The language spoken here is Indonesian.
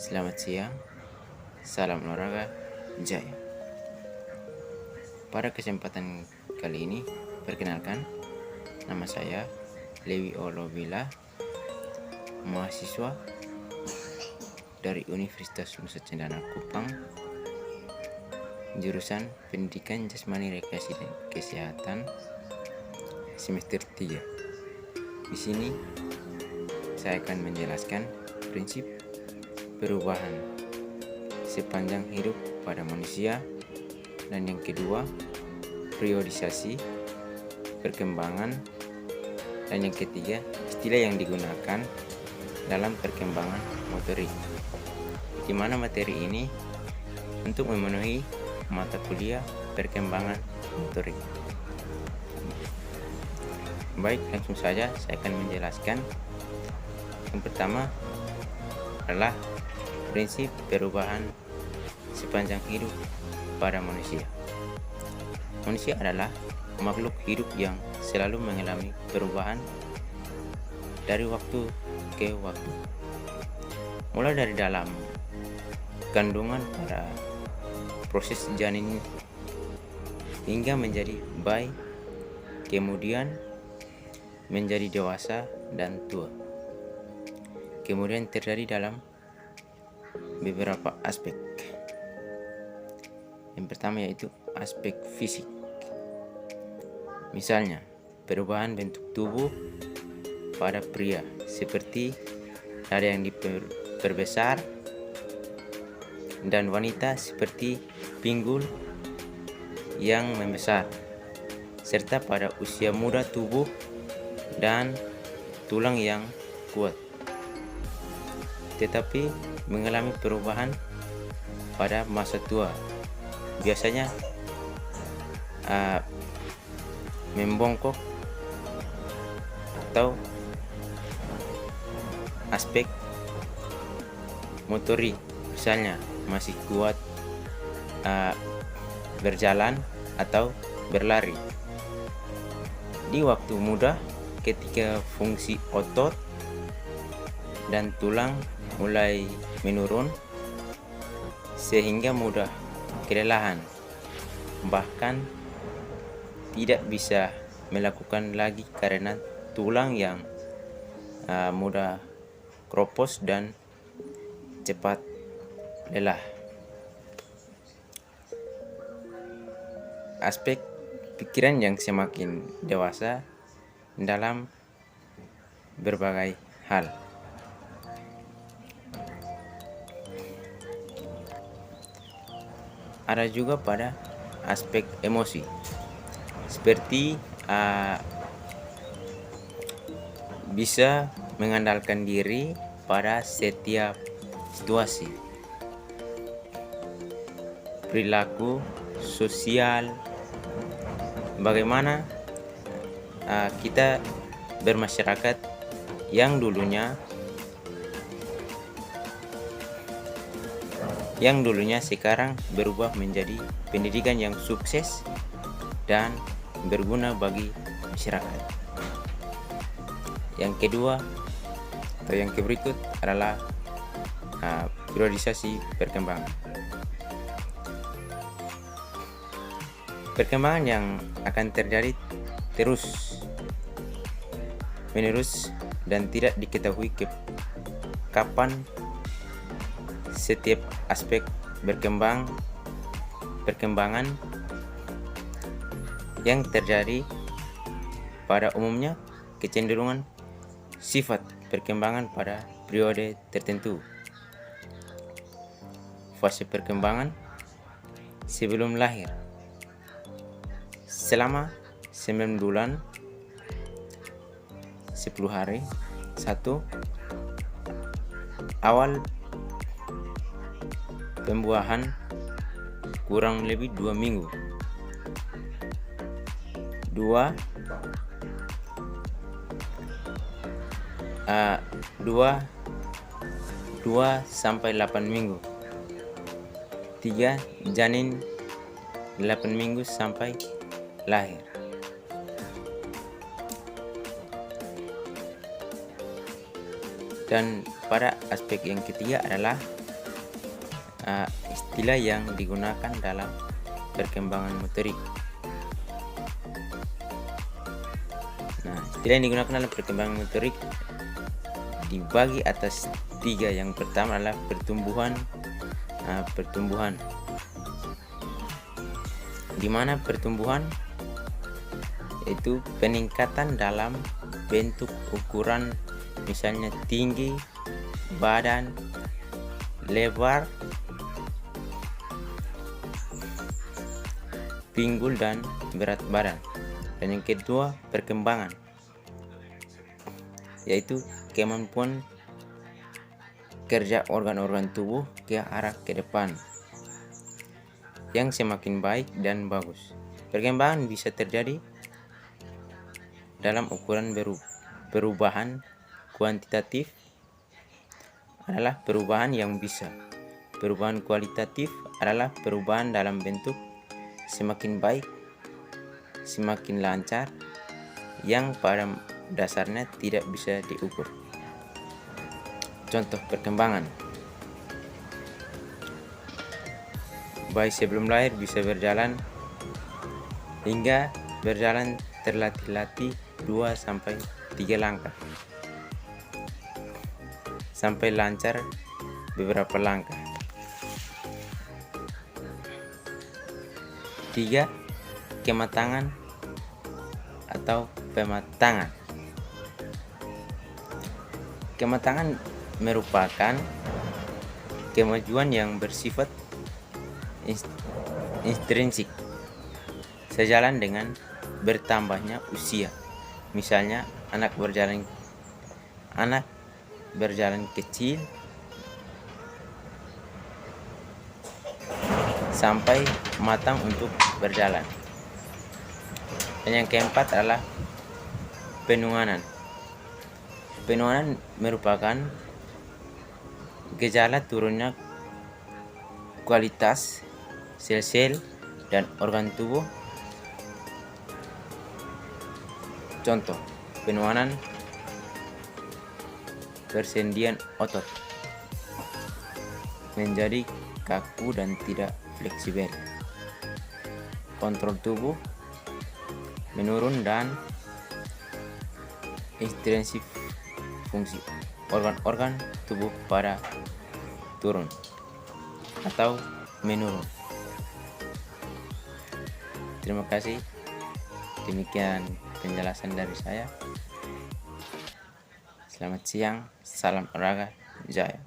Selamat siang, salam olahraga, jaya. Pada kesempatan kali ini, perkenalkan, nama saya Lewi Olobila, mahasiswa dari Universitas Nusa Cendana Kupang, jurusan Pendidikan Jasmani Rekreasi dan Kesehatan, semester 3. Di sini, saya akan menjelaskan prinsip perubahan sepanjang hidup pada manusia, dan yang kedua periodisasi perkembangan, dan yang ketiga istilah yang digunakan dalam perkembangan motorik, di mana materi ini untuk memenuhi mata kuliah perkembangan motorik. Baik, langsung saja saya akan menjelaskan. Yang pertama adalah prinsip perubahan sepanjang hidup pada manusia. Manusia adalah makhluk hidup yang selalu mengalami perubahan dari waktu ke waktu. Mulai dari dalam kandungan pada proses janin hingga menjadi bayi, kemudian menjadi dewasa dan tua. Kemudian terjadi dalam beberapa aspek. Yang pertama yaitu aspek fisik. Misalnya, perubahan bentuk tubuh pada pria seperti ada yang diperbesar, dan wanita seperti pinggul yang membesar, serta pada usia muda tubuh dan tulang yang kuat, tetapi mengalami perubahan pada masa tua, biasanya membongkok atau aspek motorik, misalnya masih kuat berjalan atau berlari. Di waktu muda, ketika fungsi otot dan tulang mulai menurun sehingga mudah kelelahan, bahkan tidak bisa melakukan lagi karena tulang yang mudah kropos dan cepat lelah. Aspek pikiran yang semakin dewasa dalam berbagai hal. Ada juga pada aspek emosi, seperti bisa mengandalkan diri pada setiap situasi, perilaku sosial, bagaimana kita bermasyarakat yang dulunya sekarang berubah menjadi pendidikan yang sukses dan berguna bagi masyarakat. Yang kedua atau yang berikut adalah periodisasi perkembangan. Perkembangan yang akan terjadi terus menerus dan tidak diketahui kapan setiap aspek perkembangan yang terjadi. Pada umumnya kecenderungan sifat perkembangan pada periode tertentu. Fase perkembangan sebelum lahir, selama 9 bulan 10 hari. 1. Awal pembuahan kurang lebih 2 minggu. 2 sampai 8 minggu. 3. Janin 8 minggu sampai lahir. Dan pada aspek yang ketiga adalah istilah yang digunakan dalam perkembangan motorik. Nah, istilah yang digunakan dalam perkembangan motorik dibagi atas 3. Yang pertama adalah pertumbuhan, di mana pertumbuhan itu peningkatan dalam bentuk ukuran, misalnya tinggi badan, lebar pinggul, dan berat badan. Dan yang kedua, perkembangan, yaitu kemampuan kerja organ-organ tubuh ke arah ke depan yang semakin baik dan bagus. Perkembangan bisa terjadi dalam ukuran perubahan kuantitatif adalah perubahan yang bisa. Perubahan kualitatif adalah perubahan dalam bentuk semakin baik, semakin lancar, yang pada dasarnya tidak bisa diukur. Contoh perkembangan: bayi sebelum lahir bisa berjalan hingga berjalan terlatih-latih 2-3 langkah, sampai lancar beberapa langkah. 3. Kematangan atau pematangan. Kematangan merupakan kemajuan yang bersifat intrinsik sejalan dengan bertambahnya usia. Misalnya anak berjalan kecil sampai matang untuk berjalan. Dan yang keempat adalah penuanan. Penuanan merupakan gejala turunnya kualitas sel-sel dan organ tubuh. Contoh penuanan: persendian otot menjadi kaku dan tidak fleksibel, kontrol tubuh menurun, dan intensif fungsi organ-organ tubuh pada turun atau menurun. Terima kasih. Demikian penjelasan dari saya. Selamat siang, salam olahraga jaya.